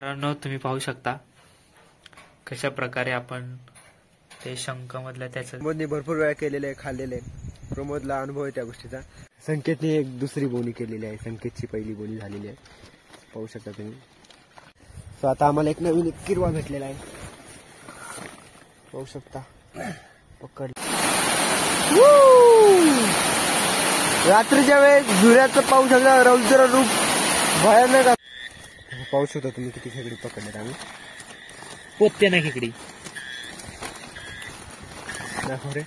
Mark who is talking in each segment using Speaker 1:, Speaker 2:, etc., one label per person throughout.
Speaker 1: मित्रांनो तुम्ही पाहू शकता कशा प्रकारे आपण ते शंखामधल्या त्याचं
Speaker 2: प्रमोदने भरपूर वेळा केलेले आहे, खाल्लेले आहे. प्रमोदला अनुभव आहे त्या गोष्टीचा. संकेतने एक दुसरी बोनी केलेली आहे, संकेतची पहिली बोनी झालेली आहे, पाहू शकता तुम्ही. सो आता आम्हाला एक नवीन किरवा भेटलेला आहे, पाहू शकता. पकड रात्रीच्या वेळेस झुऱ्याचं पाहू शकता रौद्र रूप भयानक. पाहू शकता तुम्ही किती खेकडी पकडले आम्ही.
Speaker 1: पोत्ते ना खेकडी
Speaker 2: रे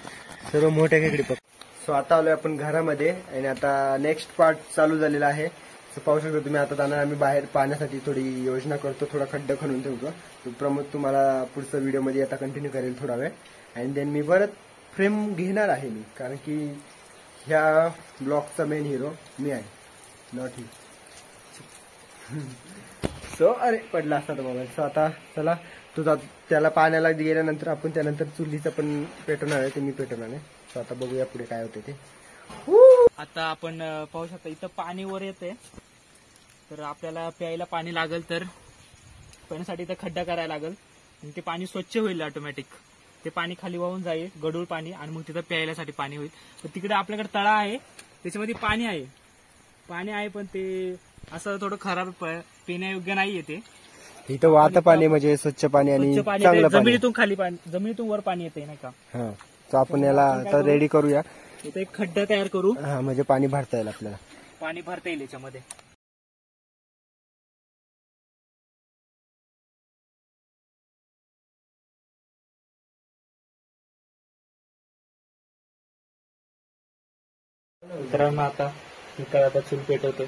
Speaker 2: सर्व मोठ्या खेकडी पकड. सो आता आलोय आपण घरामध्ये आणि आता नेक्स्ट पार्ट चालू झालेला आहे. सो पाहू शकता तुम्ही. आता जाणार आम्ही बाहेर पाण्यासाठी थोडी योजना करतो, थोडा खड्डा खणून ठेवतो. प्रमोद तुम्हाला पुढच्या व्हिडिओमध्ये आता कंटिन्यू करेल थोडा वेळ. अँड देन मी परत फ्रेम घेणार आहे मी, कारण की ह्या ब्लॉगचा मेन हिरो मी आहे, नॉट ही. सो अरे पडला असता तो मोबाईल. सो आता चला तुझा त्याला पाण्याला गेल्यानंतर आपण त्यानंतर चुलीचं पण पेटवणार आहे, ते मी पेटवणार आहे. सो आता बघूया पुढे काय होते ते.
Speaker 1: आता आपण पाहू शकता इथं पाणी वर येते, तर आपल्याला प्यायला पाणी लागेल, तर पिण्यासाठी इथं खड्डा करायला लागेल आणि ते पाणी स्वच्छ होईल ऑटोमॅटिक. ते पाणी खाली वाहून जाईल गढूळ पाणी, आणि मग तिथं प्यायल्यासाठी पाणी होईल. तर तिकडे आपल्याकडे तळा आहे, त्याच्यामध्ये पाणी आहे पण ते असं थोडं खराब पिण्यायोग्य नाहीये. ते
Speaker 2: इथं वाहतं पाणी म्हणजे स्वच्छ पाणी आणि चांगलं पाणी,
Speaker 1: जमिनीतून खाली पाणी, जमिनीतून वर पाणी येते नाही का.
Speaker 2: हा, तर आपण याला आता रेडी करूया.
Speaker 1: इथे एक खड्डा तयार करू.
Speaker 2: हा, म्हणजे पाणी भरता येईल आपल्याला,
Speaker 1: पाणी भरता येईल याच्यामध्ये. मित्रांनो आता इकडे आता चूल पेटवतोय.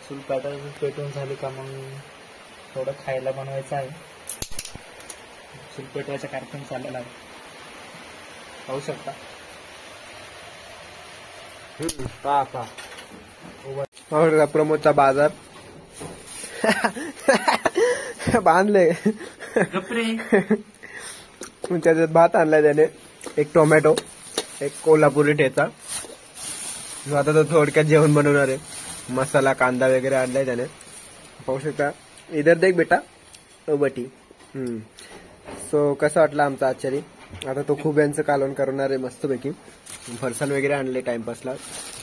Speaker 1: चूल पेटवून झाली का मग थोडं खायला बनवायचं आहे. चूल पेटवायचा कार्यक्रम चाललेला आहे, पाहू शकता.
Speaker 2: प्रमोदचा बाजार बांधले, त्याच्यात भात आणलाय त्याने, एक टोमॅटो, एक कोल्हापुरी ठेचा. आता तो थोडक्यात जेवण बनवणार आहे. मसाला कांदा वगैरे आणलाय त्याने, पाहू शकता. इधर देख बेटा बटी. सो कसं वाटलं आमचा आचारी. आता तो खूप यांचं कालवण करणार आहे मस्तपैकी. फरसाण वगैरे आणले टाइमपासला,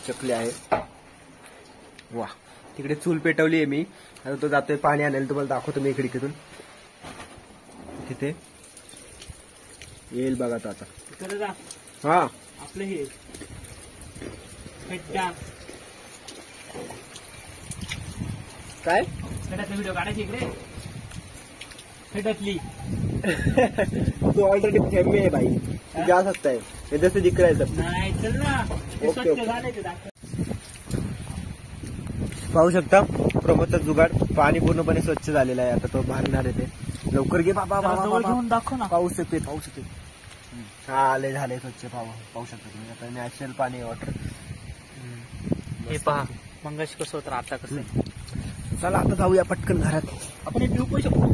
Speaker 2: चकली आहे. वा, तिकडे चूल पेटवली आहे मी. आता तो जातोय पाणी आणायला, तुम्हाला दाखवतो मी खिडकीतून. तिथे येईल बघा तो आता. हा,
Speaker 1: आपलं हे खड्डा
Speaker 2: काय
Speaker 1: खड्ड्यातला व्हिडिओ काढायची इकडे. खड्ड्यातली
Speaker 2: तू ऑलरेडी फेम में है भाई, तू जा सकता है, इधर से दिख रहा है सब.
Speaker 1: नाही चल ना,
Speaker 2: ओके.
Speaker 1: झालंय ते दाखव.
Speaker 2: पाहू शकता प्रमोदचा जुगाड. पाणी पूर्णपणे स्वच्छ झालेलं आहे. आता तो भरणार आहे ते. लवकर घे बाबा,
Speaker 1: घेऊन दाखव ना.
Speaker 2: पाऊस येते, पाऊस येते. हा, आले झाले स्वच्छ. पाहू शकता तुम्ही. आता नॅचरल पाणी, वॉटर.
Speaker 1: हे पहा मंगाशी कसं होतं, आता कसं.
Speaker 2: चला आता जाऊया पटकन घरात.
Speaker 1: आपण हे पिऊ शकतो.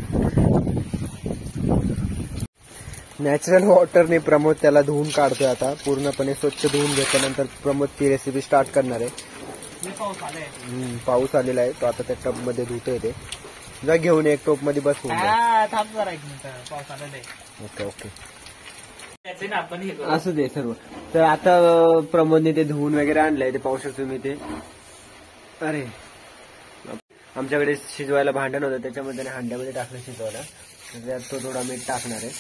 Speaker 2: नॅचरल वॉटरने प्रमोद त्याला धुवून काढतोय. आता पूर्णपणे स्वच्छ धुवून घेतल्यानंतर प्रमोदची रेसिपी स्टार्ट करणार आहे. पाऊस आलेला आहे, तो आता त्या टब मध्ये धुतोय. ते जा घेऊन एक टोप मध्ये बसून.
Speaker 1: पाऊस आलेला आहे.
Speaker 2: ओके ओके,
Speaker 1: आपण
Speaker 2: असू दे सर्व. तर आता प्रमोदने ते धुवून वगैरे आणलंय, ते पाहू शकतो मी. ते अरे आमच्याकडे शिजवायला भांडण होतं, त्याच्यामध्ये हांड्यामध्ये टाकलं शिजवायला. त्यात तो थोडा मीठ टाकणार आहे.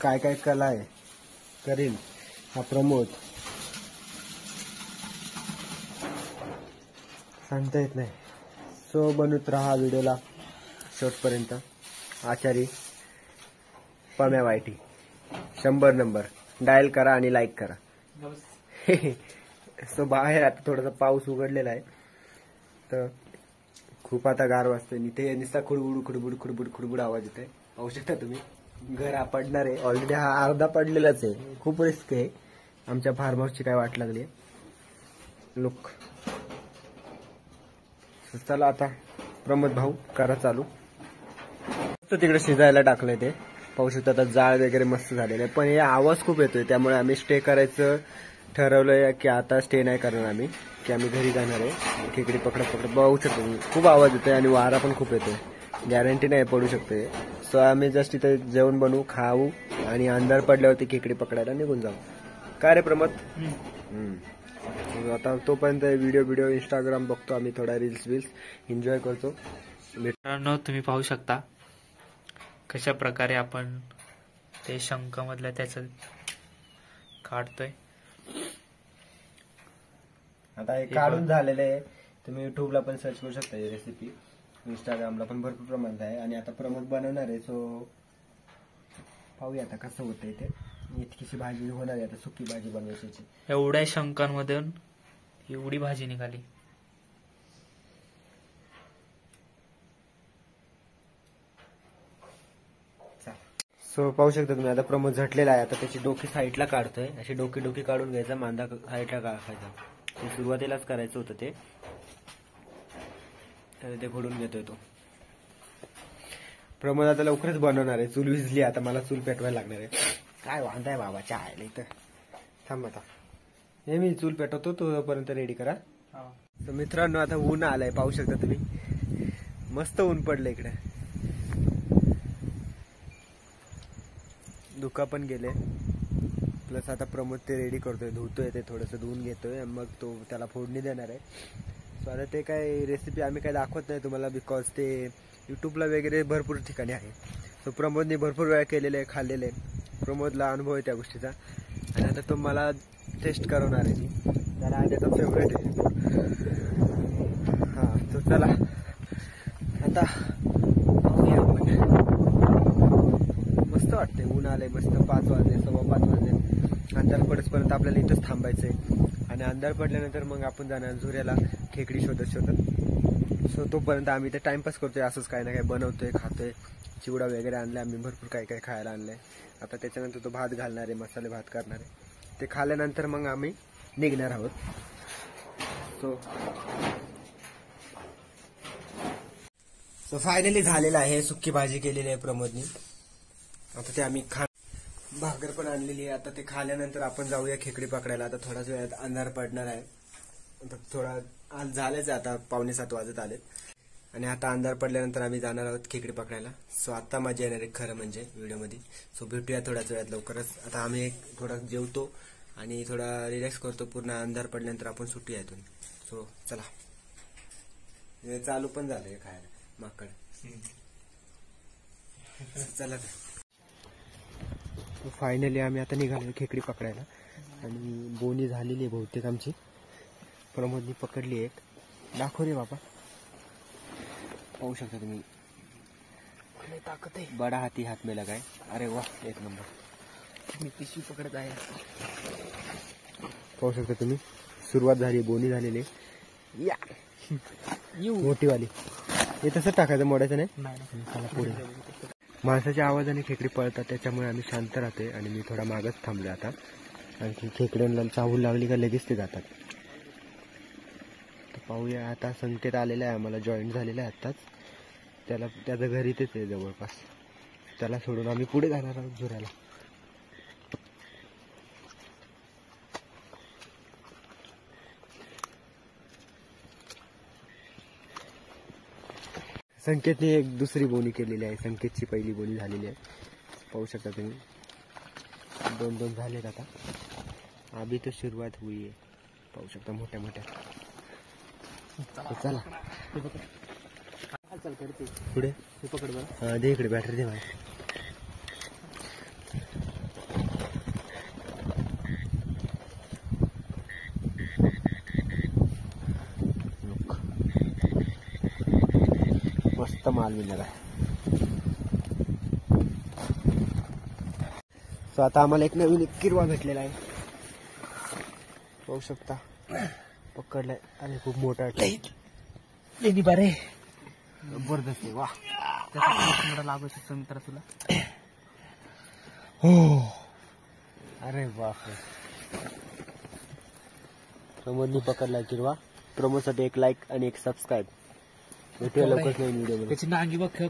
Speaker 2: काय काय कला आहे करील हा प्रमोद, सांगता येत नाही. सो बनवत राहा व्हिडिओला शेवटपर्यंत. आचारी पम्या वायटी 100 नंबर डायल करा आणि लाईक करा. सो बाहेर आता थोडासा पाऊस उघडलेला आहे, तर खूप आता गार वाजतोय. इथे नुसता खुडबुड खुडबुड खुडबुड खुडबुड आवाज येतोय, पाहू शकता तुम्ही. घर पडणार आहे ऑलरेडी, हा अर्धा पडलेलाच आहे. खूप रिस्क आहे. आमच्या फार्म हाऊसची काय वाट लागली लुक. चला आता प्रमोद भाऊ करा चालू. तिकडे शिजायला टाकलंय ते, पाहू शकता. आता जाळ वगैरे मस्त झालेलं आहे, पण हे आवाज खूप येतोय, त्यामुळे आम्ही स्टे करायचं ठरवलंय की आता स्टे नाही करणार आम्ही, की आम्ही घरी जाणार आहे. खेकडी पकडत पकडत बघू शकतो मी, खूप आवाज येतोय आणि वारा पण खूप येतोय, गॅरंटी नाही पडू शकते. सो आम्ही जस्ट इथे जेवण बनवू, खाऊ आणि अंधार पडल्यावरती खेकडी पकडायला निघून जाऊ. काय रे प्रमोद? आता तोपर्यंत व्हिडिओ इंस्टाग्राम बघतो आम्ही, थोडा रील्स एन्जॉय करतो.
Speaker 1: मित्रांनो, तुम्ही पाहू शकता कशा प्रकारे आपण ते शंखामधलं त्याचं काढतोय.
Speaker 2: आता हे काढून झालेलं आहे. तुम्ही युट्यूबला पण सर्च करू शकता ही रेसिपी, इंस्टाग्रामला पण भरपूर प्रमाणात आहे. आणि आता प्रमोद बनवणार आहे, सो पाहूया आता कसं होतंय ते. इतकीशी भाजी होणार आहे आता, सुकी भाजी बनवायची.
Speaker 1: एवढ्या शंखांमधून एवढी भाजी निघाली.
Speaker 2: सो पाहू शकता तुम्ही, आता प्रमोद झटलेला आहे. आता त्याची डोकी साईडला काढतोय, अशी डोकी काढून घ्यायचा, मांदा साईडला काढायचा. ते सुरुवातीलाच करायचं होतं ते, तर ते फोडून घेतोय तो. प्रमोद आता लवकरच बनवणार आहे. चूल विजली, आता मला चूल पेटवायला लागणार आहे. काय वांदा आहे बाबा चहायला इथं. थांब आता, हे मी चूल पेटवतो, तोपर्यंत रेडी करा. तर मित्रांनो, आता ऊन आलंय, पाहू शकता तुम्ही, मस्त ऊन पडलं इकडे. धुका पण गेले, प्लस आता प्रमोद ते रेडी करतोय, धुतोय ते, थोडंसं धुवून घेतोय, मग तो त्याला फोडणी देणार आहे. सो आता ते काय रेसिपी आम्ही काय दाखवत नाही तुम्हाला, बिकॉज ते युट्यूबला वगैरे भरपूर ठिकाणी आहे. सो प्रमोदने भरपूर वेळा केलेले आहे, खाल्लेले आहे. प्रमोदला अनुभव आहे त्या गोष्टीचा, आणि आता तो मला टेस्ट करवणार आहे. त्याला त्याचा फेवरेट आहे. हा, तो चला आता पाहूया आपण. मस्त वाटते, ऊन आलंय मस्त. 5 वाजले, 5:15 वाजले. अंधार पडसपर्यंत आपल्याला इथंच थांबायचंय, आणि अंधार पडल्यानंतर मग आपण जाणार झुऱ्याला खेकडी शोधत. सो तोपर्यंत आम्ही ते टाइमपास करतोय, असंच काय ना काय बनवतोय, खातोय. चिवडा वगैरे आणलाय आम्ही, भरपूर काय खायला आणलंय. आता त्याच्यानंतर तो भात घालणार आहे, मसाले भात करणार आहे. ते खाल्ल्यानंतर मग आम्ही निघणार आहोत. सो फायनली झालेलं आहे. सुक्की भाजी केलेली आहे प्रमोदनी. आता ते आम्ही भाकर पण आणलेली आहे. आता ते खाल्यानंतर आपण जाऊया खेकडी पकडायला. आता थोडाच वेळात अंधार पडणार आहे. थोडा आज झालेच, आता 6:45 वाजत आलेत, आणि आता अंधार पडल्यानंतर आम्ही जाणार आहोत खेकडी पकडायला. सो आता मजा येणार आहे खरं म्हणजे व्हिडिओमध्ये. सो भेटूया थोड्याच वेळात लवकरच. आता आम्ही थोडा जेवतो आणि थोडा रिलॅक्स करतो. पूर्ण अंधार पडल्यानंतर आपण सुट्टी यातून. सो चला, चालू पण झालंय खायला माकड. चला फायनली आम्ही आता निघालो खेकडी पकडायला, आणि बोनी झालेली आहे बहुतेक आमची. प्रमोदनी पकडली एक. दाखव रे बाबा, पाहू शकता तुम्ही, ताकद आहे. बडा हाती हात में लगाय. अरे वा, एक नंबर. मी पिशवी पकडत आहे. पाहू शकता तुम्ही, सुरुवात झाली, बोनी झालेली. या मोठीवाली हे तसंच टाकायचं, मोडायचं नाही. पुढे माणसाच्या आवाजाने खेकडी पळतात, त्याच्यामुळे आम्ही शांत राहतोय, आणि मी थोडा मागच थांबलोय आता. आणखी खेकड्यांना चाहूल लागली का लगेच ते जातात. तर पाहूया आता. संकेत आलेला आहे आम्हाला, जॉईंट झालेला आहे आत्ताच. त्याचं घर इथेच आहे जवळपास. त्याला सोडून आम्ही पुढे जाणार आहोत झुऱ्याला. संकेतने एक दुसरी बोनी केलेली आहे. संकेतची पहिली बोनी झालेली आहे, पाहू शकता तुम्ही. 2-2 झालेत आता. अभी तो सुरुवात हुई आहे, पाहू शकता मोठ्या मोठ्या. चला पुढे पकड बरं. हा, दे इकडे बॅटरी दे. मस्त माल मिळणार आहे. सो आता आम्हाला एक नवीन किरवा भेटलेला आहे, पाहू शकता. पकडलाय. अरे खूप मोठा आहे बरे, जबरदस्त आहे. वा, त्याचा लागत मित्र तुला. हो, अरे बापरे. प्रमोदनी पकडलाय किरवा. प्रमोदसाठी एक लाईक आणि एक सबस्क्राईब. भेटूया लवकरच नवीन व्हिडिओ.
Speaker 1: त्याची नांगी बघ,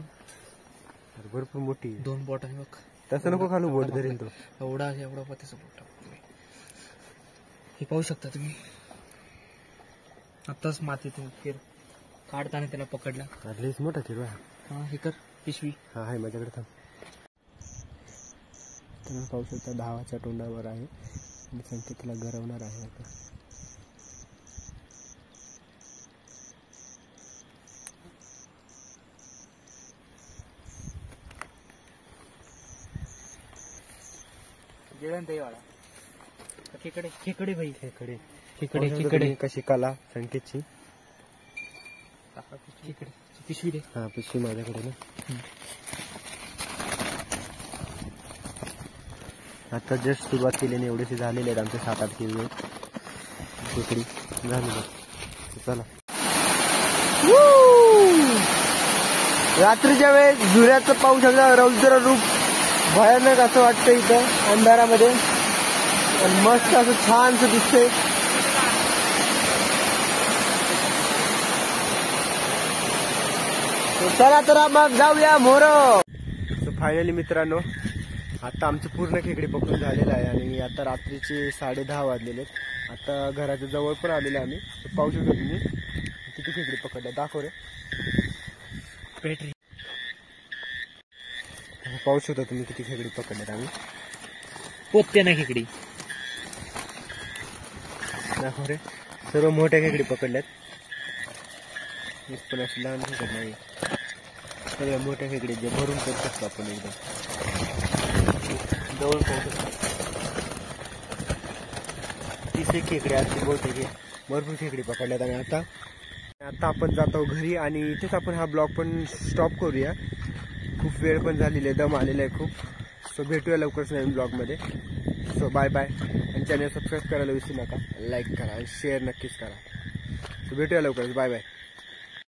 Speaker 2: भरपूर मोठी.
Speaker 1: 2 बोट आहे बघ.
Speaker 2: तसं नको खालू, बोट धरेल तो.
Speaker 1: एवढा त्याचं बोट. हे पाहू शकता तुम्ही, आताच मातीतून फिर काढताना त्याला पकडला.
Speaker 2: लईच मोठा चिरवा.
Speaker 1: हा हे कर पिशवी.
Speaker 2: हा आहे माझ्याकडे. थांब. तुम्ही पाहू शकता धावाच्या तोंडावर आहे आणि संकेतला गरवणार आहे आता.
Speaker 1: जेवण ते वाला खेकडे खेकडे भाई
Speaker 2: खेकडे
Speaker 1: खेकडे खेकडे.
Speaker 2: कशी कला संकेतची.
Speaker 1: खेकडे पिशवी दे.
Speaker 2: हा पिशवी माझ्याकडे ना. आता जस्ट सुरुवात केल्याने एवढेसे झालेले आहेत आमचे 7-8 किलो खेकडी झालेले. चला रात्रीच्या वेळेस झुऱ्याचं पाऊस शकता. रौद्र रूप भयानक असं वाटतं इथं अंधारामध्ये. आणि मस्त असं छानसं दिसतंय. चला तर मग जाऊया मोर. फायनली मित्रांनो आता आमचं पूर्ण खेकडी पकडून झालेलं आहे आणि आता रात्रीचे 10:30 वाजलेले आहेत. आता घराच्या जवळ पण आलेले आम्ही. पाहू शकतो तुम्ही किती खेकडी पकडल्या. दाखव रे.
Speaker 1: बॅटरी
Speaker 2: पाहू शकता तुम्ही किती खेकडी पकडल्यात आम्ही.
Speaker 1: पोत्ते ना खेकडी.
Speaker 2: दाखव रे. सर्व मोठ्या खेकडी पकडल्यात. पण अशी लहान खेकड नाही. सगळ्या मोठ्या खेकडी जे भरून करू शकतो आपण एकदम जवळ पाहू शकतो. 30 खेकडे असतील बहुतेक. भरपूर खेकडी पकडल्यात. आणि आता आपण जातो घरी आणि इथेच आपण हा ब्लॉग पण स्टॉप करूया. खूप वेळ पण झालेली आहे, दम आलेला आहे खूप. सो भेटूया लवकरच नवीन ब्लॉगमध्ये. So bye bye. आणि चॅनल सबस्क्राईब करायला विसरू नका. लाईक करा आणि शेअर नक्कीच करा. सो भेटूया लवकरच. Bye bye.